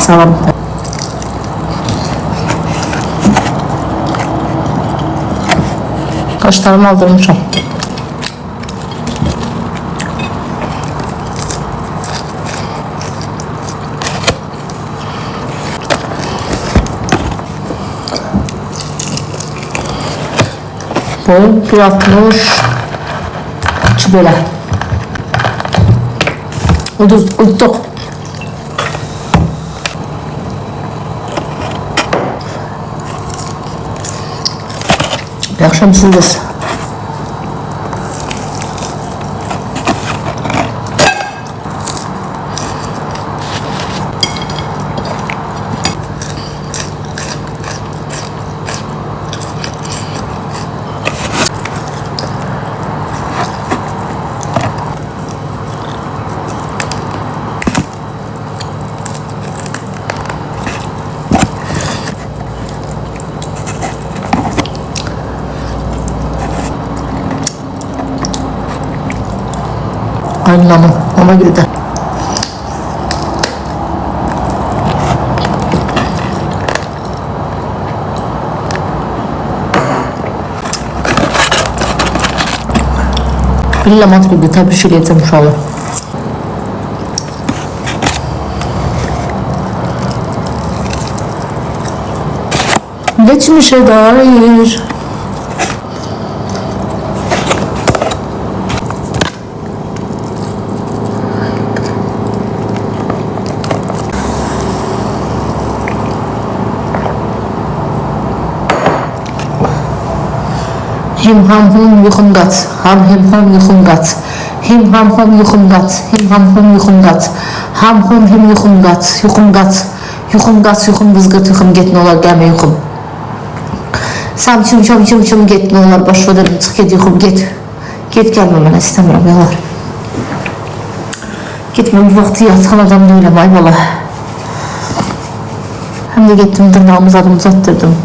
Salam. Kaşlarımı aldırmışım. Bu 1.60 içi böyle. Uduk. Bir akşam sizdeyiz. Aynı ona girdi. Billah matrudu tabii şöyle yetim şu an. Geçmişe dair Him ham hum yuhum gat, ham him hum yuhum gat, him ham hum yuhum gat, him ham hum yuhum gat, ham hum him yuhum gat, yuhum gat, yuhum vızgat yuhum get ne olar gelme yuhum. Sam çım get ne olar boş verin çık get yuhum get gelme bana istemiyorum yalar. Gitmem bir vakti yatkan adam da öyle vay valla. Hem de gittim tırnağımız adımı uzattırdım.